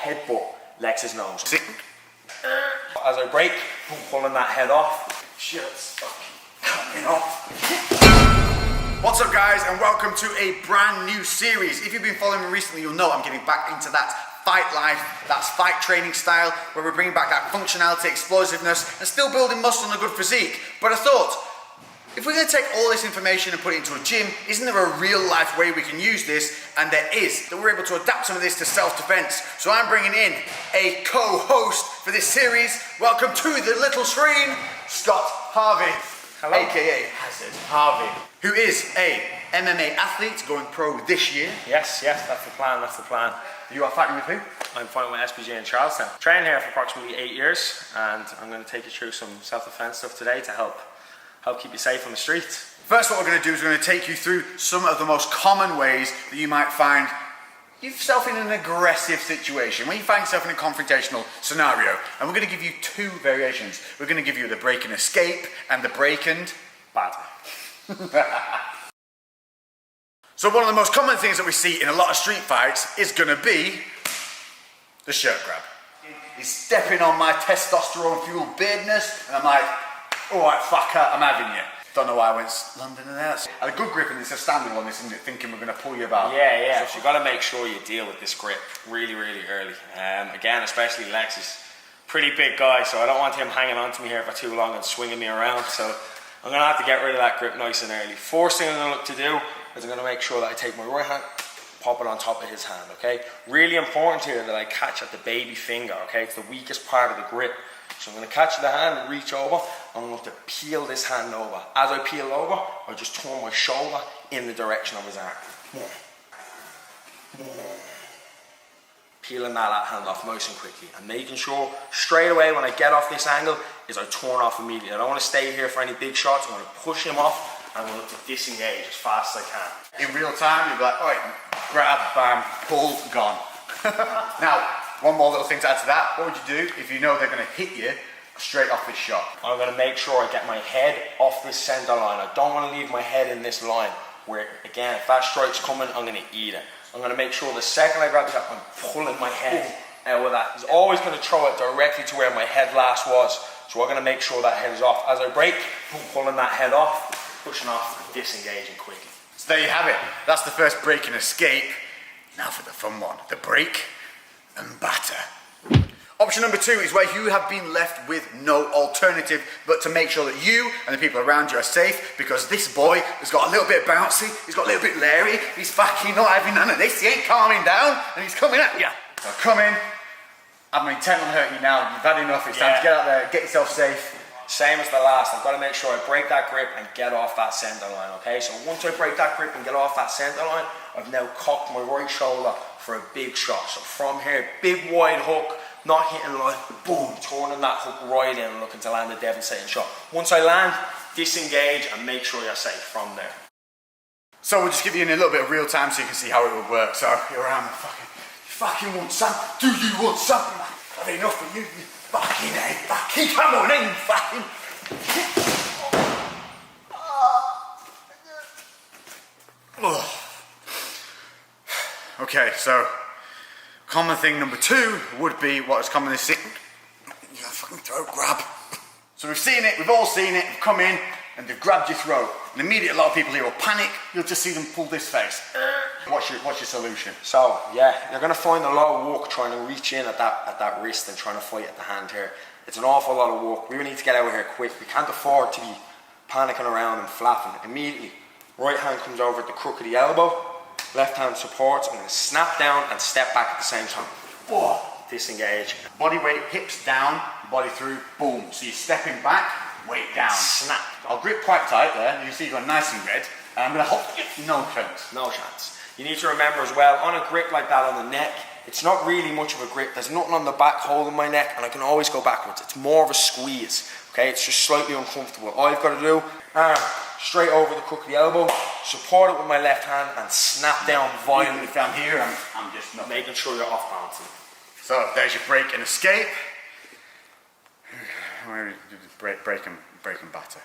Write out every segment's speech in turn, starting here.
headbutt Lex's nose. As I brake, I'm pulling that head off. Shit's fucking coming off. What's up guys, and welcome to a brand new series. If you've been following me recently, you'll know I'm getting back into that fight life, that's fight training style, where we're bringing back that functionality, explosiveness, and still building muscle and a good physique. But I thought, if we're going to take all this information and put it into a gym, isn't there a real life way we can use this? And there is, that we're able to adapt some of this to self-defense. So I'm bringing in a co-host for this series. Welcome to the little screen, Scott Harvey. Hello. AKA Hazard Harvey, who is a MMA athlete going pro this year. Yes, that's the plan, You are fighting with who? I'm fighting with SBJ in Charlestown. Training here for approximately 8 years, and I'm going to take you through some self-defense stuff today to help keep you safe on the streets. First, what we're going to do is we're going to take you through some of the most common ways that you might find yourself in an aggressive situation, when you find yourself in a confrontational scenario. And we're going to give you two variations. We're going to give you the break and escape and the break and batter. So one of the most common things that we see in a lot of street fights is going to be the shirt grab. He's stepping on my testosterone-fueled beardness, and I'm like, all right, fucker, I'm having you. Don't know why I went London and that. I had a good grip, and it's a standing one, isn't it? Thinking we're going to pull you about. Yeah. So you got to make sure you deal with this grip really early. Again, especially Lex is a pretty big guy, so I don't want him hanging on to me here for too long and swinging me around. So I'm going to have to get rid of that grip nice and early. First thing I'm going to look to do is I'm going to make sure that I take my right hand, pop it on top of his hand, okay? Really important here that I catch at the baby finger, okay? It's the weakest part of the grip. So I'm going to catch the hand and reach over. I'm going to peel this hand over. As I peel over, I just turn my shoulder in the direction of his arm. Peeling that hand off nice and quickly. And making sure straight away when I get off this angle is I turn off immediately. I don't want to stay here for any big shots. I'm going to push him off and I'm going to disengage as fast as I can. In real time, you'll be like, all right, grab, bam, pull, gone. Now, one more little thing to add to that. What would you do if you know they're going to hit you straight off this shot? I'm going to make sure I get my head off this center line. I don't want to leave my head in this line where, again, if that strike's coming, I'm going to eat it. I'm going to make sure the second I grab the shot, I'm pulling my head out with that. He's always going to throw it directly to where my head last was. So we're going to make sure that head is off. As I break, pulling that head off, pushing off, disengaging quickly. So there you have it. That's the first break and escape. Now for the fun one, the break and batter. Option number two is where you have been left with no alternative but to make sure that you and the people around you are safe, because this boy has got a little bit bouncy, he's got a little bit leery, he's fucking not having none of this, he ain't calming down, and he's coming at you. So come in, I'm intent on hurting you now, you've had enough, it's time to get out there, get yourself safe. Same as the last, I've got to make sure I break that grip and get off that center line, okay? So once I break that grip and get off that center line, I've now cocked my right shoulder for a big shot. So from here, big wide hook, not hitting line, boom, turning that hook right in and looking to land a devastating shot. Once I land, disengage and make sure you're safe from there. So we'll just give you in a little bit of real time so you can see how it would work. So you're around, you fucking want something? Do you want something? I've had enough of you, you fucking hate, fucking come on in, fucking. Okay, so common thing number two would be what is commonly seen. You fucking throat grab. So we've seen it, we've all seen it, we've come in and they've grabbed your throat. And immediately a lot of people here will panic, you'll just see them pull this face. What's your solution? So yeah, you're going to find a lot of work trying to reach in at that wrist and trying to fight at the hand here. It's an awful lot of work. We need to get out of here quick. We can't afford to be panicking around and flapping. Immediately, right hand comes over at the crook of the elbow, left hand supports. I'm going to snap down and step back at the same time. Oh, disengage. Body weight, hips down, body through, boom. So you're stepping back, weight down. Snap. I'll grip quite tight there. You see you've got nice and red. And I'm going to hold, no chance. No chance. You need to remember as well, on a grip like that on the neck, it's not really much of a grip. There's nothing on the back holding my neck and I can always go backwards. It's more of a squeeze, okay? It's just slightly uncomfortable. All you've got to do, straight over the crook of the elbow, support it with my left hand and snap down violently. If I'm here, I'm just not. Making sure you're off balancing. So there's your break and escape. Break and batter.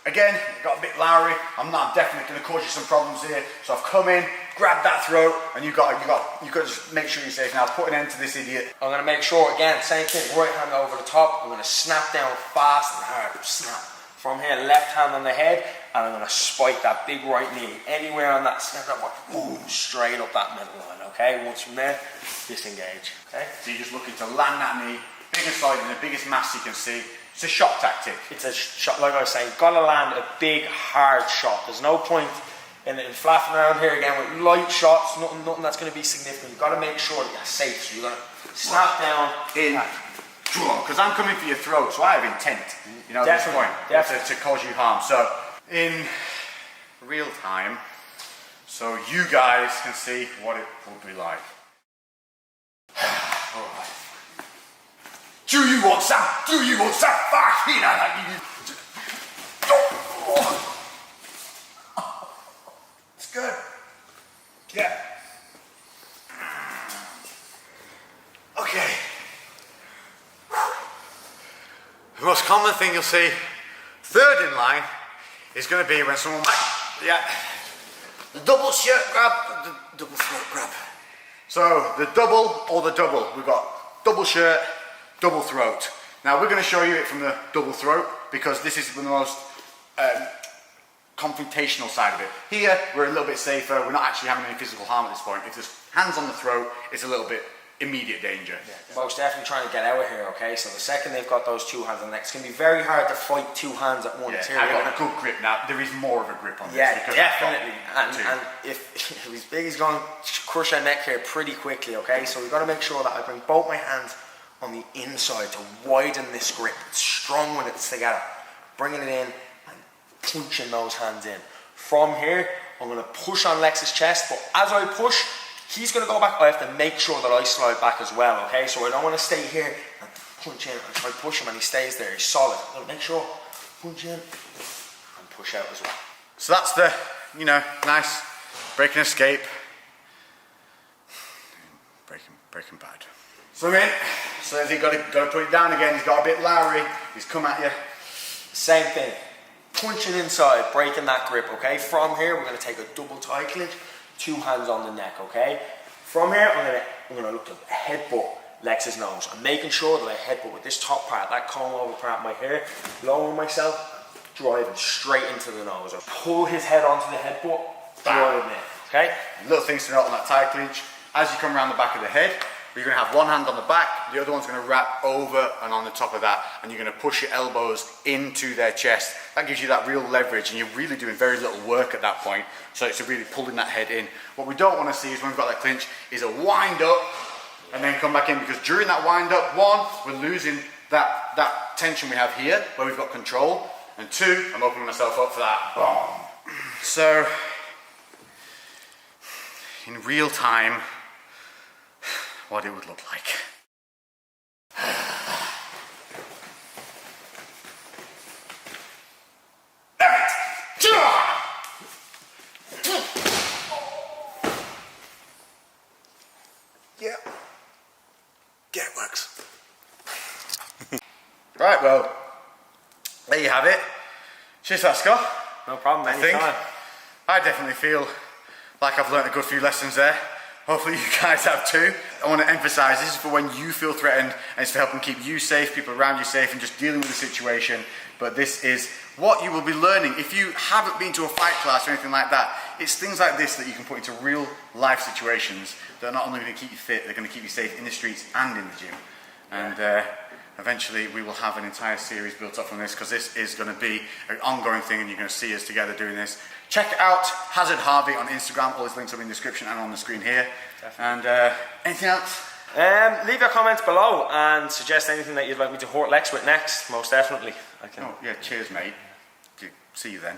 Again, got a bit Lowry. I'm definitely going to cause you some problems here. So I've come in, grab that throat, and you got to just make sure you're safe. Now put an end to this idiot. I'm going to make sure, again, same thing, right hand over the top. I'm going to snap down fast and hard, snap. From here, left hand on the head, and I'm going to spike that big right knee. Anywhere on that snap, boom, straight up that middle line, okay? Once from there, disengage, okay? So you're just looking to land that knee, big and solid in the biggest mass you can see. It's a shot tactic. It's a shot, like I was saying, got to land a big, hard shot. There's no point in flapping around here again with light shots, nothing that's going to be significant. You've got to make sure that you're safe. So you're going to snap down in, because I'm coming for your throat, so I have intent, you know, at this point, to cause you harm. So in real time, so you guys can see what it will be like. All right. Do you want some? Do you want some? It's good. Yeah. Okay. The most common thing you'll see, third in line, is going to be when someone, the double shirt grab, the double throat grab. So the double or the double, we've got double shirt, double throat. Now we're going to show you it from the double throat because this is the most confrontational side of it. Here we're a little bit safer, we're not actually having any physical harm at this point. If there's hands on the throat, it's a little bit immediate danger. Yeah, most definitely trying to get out of here, okay? So the second they've got those two hands on the neck, it's going to be very hard to fight two hands at once. Yeah, I've got a good grip now. There is more of a grip on this. Yeah, because definitely. And if he's big, he's going to crush our neck here pretty quickly, okay? So we've got to make sure that I bring both my hands on the inside to widen this grip. It's strong when it's together. Bringing it in and punching those hands in. From here, I'm going to push on Lex's chest, but as I push, he's going to go back. I have to make sure that I slide back as well, okay? So I don't want to stay here and punch in and try to push him and he stays there. He's solid. I'm going to make sure, punch in and push out as well. So that's the, you know, nice break and escape. Breaking bad. So in. So he's got to put it down again. He's got a bit Lowry. He's come at you. Same thing. Punching inside, breaking that grip, okay? From here, we're going to take a double tie clinch, two hands on the neck, okay? From here, I'm going to look to headbutt Lex's nose. I'm making sure that I headbutt with this top part, that comb over part of my hair, lowering myself, driving straight into the nose. I pull his head onto the headbutt, driving it, okay? Little things to note on that tie clinch. As you come around the back of the head, you're going to have one hand on the back, the other one's going to wrap over and on the top of that, and you're going to push your elbows into their chest. That gives you that real leverage, and you're really doing very little work at that point, so it's really pulling that head in. What we don't want to see is when we've got that clinch, is a wind up, and then come back in, because during that wind up, one, we're losing that tension we have here, where we've got control, and two, I'm opening myself up for that bomb. So, in real time, what it would look like. Yeah. Yeah, it works. Right, well, there you have it. Cheers, Scott. No problem, anytime. I definitely feel like I've learned a good few lessons there. Hopefully you guys have too. I want to emphasize this is for when you feel threatened, and it's for helping keep you safe, people around you safe, and just dealing with the situation. But this is what you will be learning. If you haven't been to a fight class or anything like that, it's things like this that you can put into real life situations that are not only going to keep you fit, they're going to keep you safe in the streets and in the gym. And eventually we will have an entire series built up from this, because this is going to be an ongoing thing, and you're going to see us together doing this. Check out Hazard Harvey on Instagram. All his links are in the description and on the screen here. Definitely. And anything else? Leave your comments below and suggest anything that you'd like me to hurt Lex with next. Most definitely. Oh yeah, cheers mate. See you then.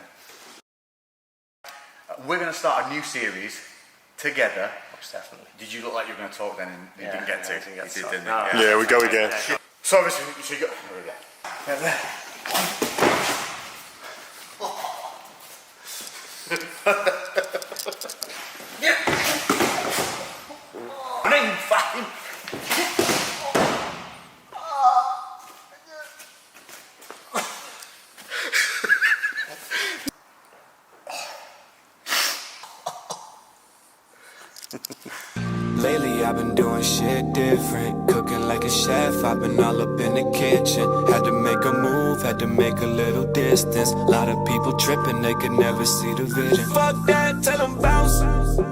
We're going to start a new series together. Most definitely. Did you look like you were going to talk then and you didn't get to? You did, didn't you? No. Yeah, we go again. So obviously, so you got... There we go. Yeah. Name fucking. shit different. Cooking like a chef, I've been all up in the kitchen. Had to make a move, had to make a little distance. Lot of people tripping, they could never see the vision. Fuck that, tell them bounce.